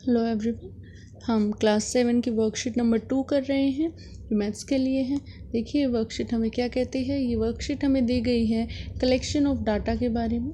Hello everyone, हम class 7 की worksheet number 2 कर रहे हैं जो मैथ्स के लिए है। देखिए वर्कशीट हमें क्या कहती है। ये वर्कशीट हमें दी गई है कलेक्शन ऑफ डाटा के बारे में।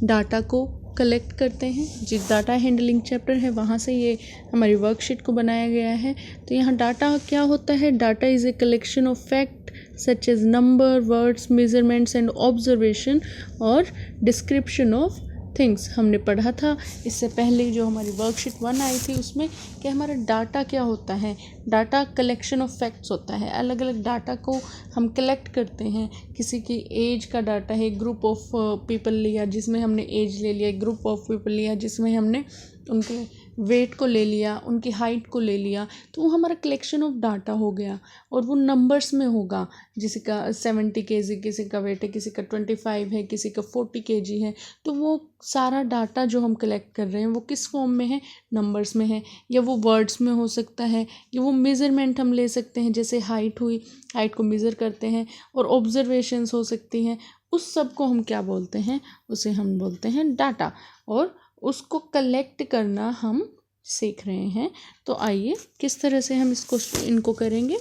डाटा को कलेक्ट करते हैं, जिस डाटा हैंडलिंग चैप्टर है वहाँ से ये हमारी वर्कशीट को बनाया गया है। तो यहाँ डाटा क्या होता है। Data is a collection of fact such as number, words, measurements and observation और डिस्क्रिप्शन ऑफ थिंग्स हमने पढ़ा था इससे पहले जो हमारी वर्कशीट 1 आई थी उसमें कि हमारा डाटा क्या होता है। डाटा कलेक्शन ऑफ फैक्ट्स होता है। अलग अलग डाटा को हम कलेक्ट करते हैं। किसी की एज का डाटा है, ग्रुप ऑफ पीपल लिया जिसमें हमने एज ले लिया, ग्रुप ऑफ पीपल लिया जिसमें हमने उनके वेट को ले लिया, उनकी हाइट को ले लिया, तो वो हमारा कलेक्शन ऑफ डाटा हो गया। और वो नंबर्स में होगा। किसी का 70 kg किसी का वेट है, किसी का 25 है, किसी का 40 kg है। तो वो सारा डाटा जो हम कलेक्ट कर रहे हैं वो किस फॉर्म में है, नंबर्स में है, या वो वर्ड्स में हो सकता है, या वो मेज़रमेंट हम ले सकते हैं, जैसे हाइट हुई, हाइट को मेज़र करते हैं, और ऑब्जर्वेशंस हो सकती हैं। उस सब को हम क्या बोलते हैं, उसे हम बोलते हैं डाटा। और उसको कलेक्ट करना हम सीख रहे हैं। तो आइए किस तरह से हम इनको करेंगे।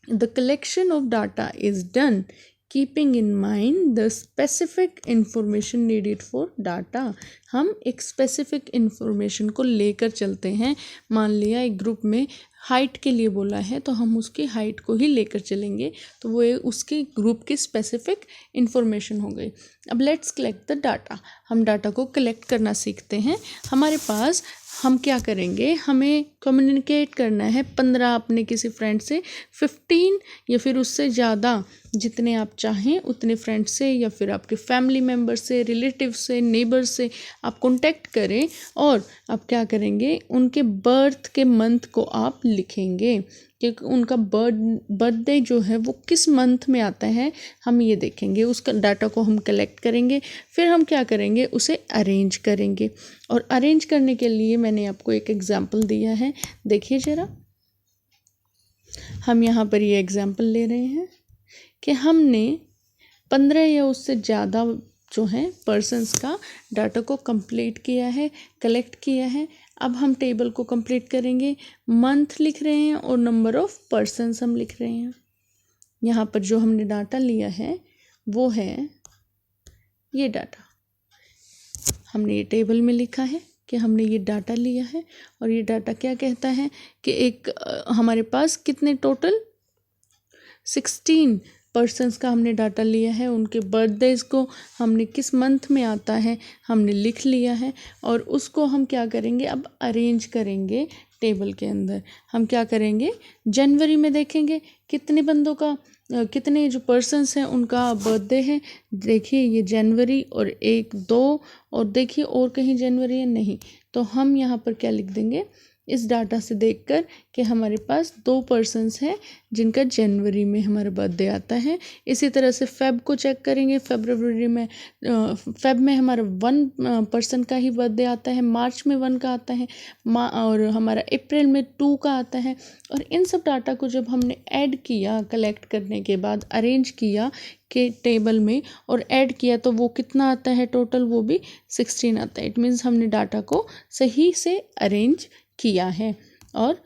The collection of data is done keeping in mind the specific information needed for data. हम एक स्पेसिफिक इंफॉर्मेशन को लेकर चलते हैं। मान लिया एक ग्रुप में हाइट के लिए बोला है तो हम उसकी हाइट को ही लेकर चलेंगे, तो वो उसके ग्रुप की स्पेसिफिक इंफॉर्मेशन हो गई। अब लेट्स कलेक्ट द डाटा। हम डाटा को कलेक्ट करना सीखते हैं। हमारे पास हम क्या करेंगे, हमें कम्युनिकेट करना है 15 अपने किसी फ्रेंड से, 15 या फिर उससे ज़्यादा जितने आप चाहें उतने फ्रेंड से, या फिर आपके फैमिली मेम्बर से, रिलेटिव से, नेबर से आप कांटेक्ट करें। और आप क्या करेंगे, उनके बर्थ के मंथ को आप लिखेंगे कि उनका बर्थडे जो है वो किस मंथ में आता है, हम ये देखेंगे। उसका डाटा को हम कलेक्ट करेंगे। फिर हम क्या करेंगे, उसे अरेंज करेंगे। और अरेंज करने के लिए मैंने आपको एक एग्जाम्पल दिया है, देखिए ज़रा। हम यहाँ पर ये एग्जाम्पल ले रहे हैं कि हमने 15 या उससे ज़्यादा जो है पर्सन्स का डाटा को कंप्लीट किया है, कलेक्ट किया है। अब हम टेबल को कंप्लीट करेंगे। मंथ लिख रहे हैं और नंबर ऑफ़ पर्सन्स हम लिख रहे हैं। यहाँ पर जो हमने डाटा लिया है वो है ये डाटा। हमने ये टेबल में लिखा है कि हमने ये डाटा लिया है। और ये डाटा क्या कहता है कि एक हमारे पास कितने टोटल 16 पर्सन्स का हमने डाटा लिया है। उनके बर्थडेज को हमने किस मंथ में आता है हमने लिख लिया है। और उसको हम क्या करेंगे, अब अरेंज करेंगे टेबल के अंदर। हम क्या करेंगे, जनवरी में देखेंगे कितने बंदों का, कितने जो पर्सन्स हैं उनका बर्थडे है। देखिए ये जनवरी और 1, 2, और देखिए और कहीं जनवरी है नहीं, तो हम यहाँ पर क्या लिख देंगे, इस डाटा से देखकर कि हमारे पास 2 पर्सन्स हैं जिनका जनवरी में हमारा बर्थडे आता है। इसी तरह से फेब को चेक करेंगे। फेब में हमारा 1 पर्सन का ही बर्थडे आता है, मार्च में 1 का आता है, और हमारा अप्रैल में 2 का आता है। और इन सब डाटा को जब हमने ऐड किया, कलेक्ट करने के बाद अरेंज किया के टेबल में और ऐड किया, तो वो कितना आता है टोटल, वो भी 16 आता है। इट मीन्स हमने डाटा को सही से अरेंज किया है। और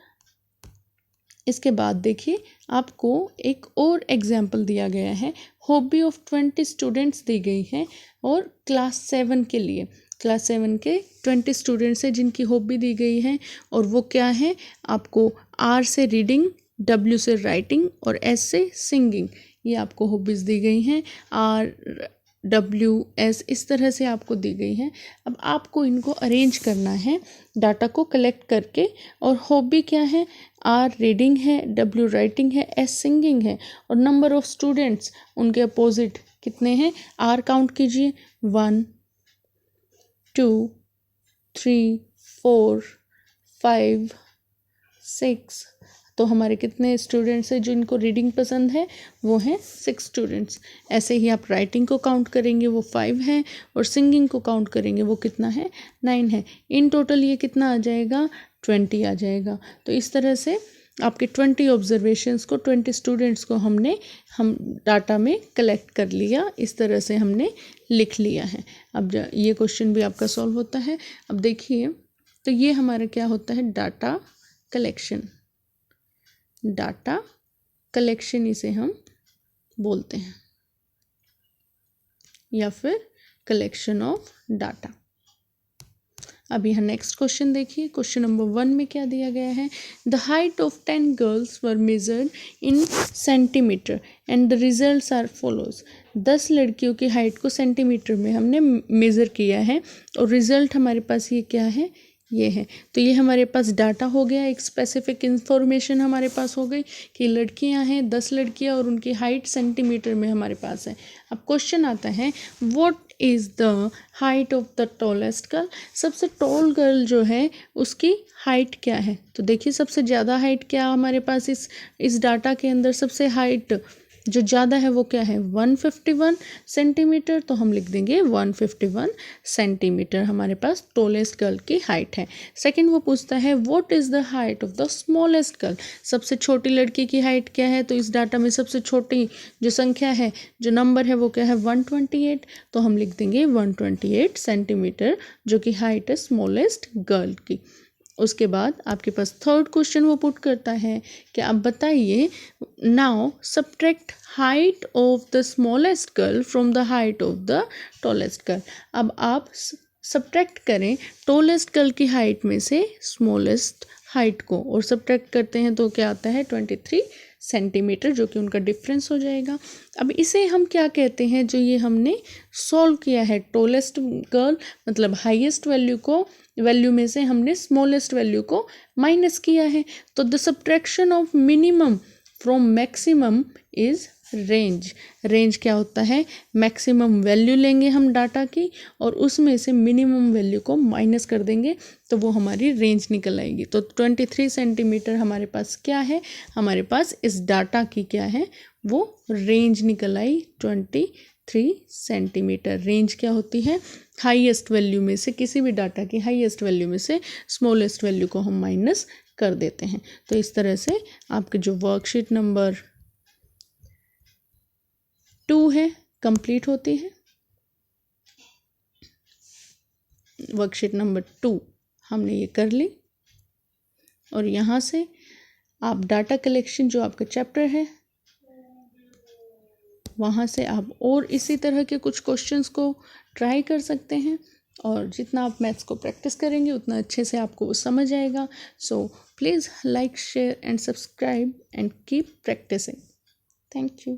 इसके बाद देखिए आपको एक और एग्जाम्पल दिया गया है। हॉबी ऑफ 20 स्टूडेंट्स दी गई है और क्लास 7 के लिए, क्लास 7 के 20 स्टूडेंट्स हैं जिनकी हॉबी दी गई है। और वो क्या है, आपको R से रीडिंग, W से राइटिंग और S से सिंगिंग, ये आपको हॉबीज़ दी गई हैं। RWS इस तरह से आपको दी गई है। अब आपको इनको अरेंज करना है डाटा को कलेक्ट करके। और हॉबी क्या है, R रीडिंग है, W राइटिंग है, S सिंगिंग है। और नंबर ऑफ़ स्टूडेंट्स उनके अपोजिट कितने हैं, R काउंट कीजिए, 1, 2, 3, 4, 5, 6। तो हमारे कितने स्टूडेंट्स हैं जिनको रीडिंग पसंद है, वो हैं 6 स्टूडेंट्स। ऐसे ही आप राइटिंग को काउंट करेंगे, वो 5 हैं, और सिंगिंग को काउंट करेंगे, वो कितना है, 9 है। इन टोटल ये कितना आ जाएगा, 20 आ जाएगा। तो इस तरह से आपके 20 ऑब्जर्वेशंस को, 20 स्टूडेंट्स को हम डाटा में कलेक्ट कर लिया। इस तरह से हमने लिख लिया है। अब ये क्वेश्चन भी आपका सॉल्व होता है। अब देखिए तो ये हमारा क्या होता है, डाटा कलेक्शन। डाटा कलेक्शन इसे हम बोलते हैं, या फिर कलेक्शन ऑफ डाटा। अब यहाँ नेक्स्ट क्वेश्चन देखिए, क्वेश्चन नंबर 1 में क्या दिया गया है, the height of 10 girls were measured in centimetre and the results are follows. 10 लड़कियों की हाइट को सेंटीमीटर में हमने मेज़र किया है और रिजल्ट हमारे पास ये क्या है, ये है। तो ये हमारे पास डाटा हो गया, एक स्पेसिफिक इंफॉर्मेशन हमारे पास हो गई कि लड़कियां हैं 10 लड़कियां और उनकी हाइट सेंटीमीटर में हमारे पास है। अब क्वेश्चन आता है, what is the height of the tallest girl. सबसे टॉल गर्ल जो है उसकी हाइट क्या है। तो देखिए सबसे ज़्यादा हाइट क्या हमारे पास इस डाटा के अंदर, सबसे हाइट जो ज़्यादा है वो क्या है, 151 सेंटीमीटर। तो हम लिख देंगे 151 सेंटीमीटर हमारे पास टॉलेस्ट गर्ल की हाइट है। सेकंड वो पूछता है, what is the height of the smallest girl. सबसे छोटी लड़की की हाइट क्या है। तो इस डाटा में सबसे छोटी जो संख्या है, जो नंबर है वो क्या है, 128। तो हम लिख देंगे 128 सेंटीमीटर जो कि हाइट है स्मॉलेस्ट गर्ल की। उसके बाद आपके पास थर्ड क्वेश्चन वो पुट करता है कि आप बताइए, now subtract height of the smallest girl from the height of the tallest girl. अब आप सब्ट्रैक्ट करें टॉलेस्ट गर्ल की हाइट में से स्मॉलेस्ट हाइट को, और सब्ट्रैक्ट करते हैं तो क्या आता है 23 सेंटीमीटर, जो कि उनका डिफरेंस हो जाएगा। अब इसे हम क्या कहते हैं, जो ये हमने सॉल्व किया है, टॉलेस्ट गर्ल मतलब हाईएस्ट वैल्यू में से हमने स्मॉलेस्ट वैल्यू को माइनस किया है। तो the subtraction of minimum from maximum is range. Range क्या होता है, मैक्सिमम वैल्यू लेंगे हम डाटा की और उसमें से मिनिमम वैल्यू को माइनस कर देंगे तो वो हमारी रेंज निकल आएगी। तो 23 सेंटीमीटर हमारे पास क्या है, हमारे पास इस डाटा की क्या है, वो रेंज निकल आई 23 सेंटीमीटर। रेंज क्या होती है, हाईएस्ट वैल्यू में से, किसी भी डाटा की हाईएस्ट वैल्यू में से स्मॉलेस्ट वैल्यू को हम माइनस कर देते हैं। तो इस तरह से आपके जो वर्कशीट नंबर 2 है कंप्लीट होती है। वर्कशीट नंबर 2 हमने ये कर ली और यहाँ से आप डाटा कलेक्शन जो आपका चैप्टर है वहाँ से आप और इसी तरह के कुछ क्वेश्चंस को ट्राई कर सकते हैं, और जितना आप मैथ्स को प्रैक्टिस करेंगे उतना अच्छे से आपको वो समझ आएगा। So please like, share and subscribe and keep practising. Thank you.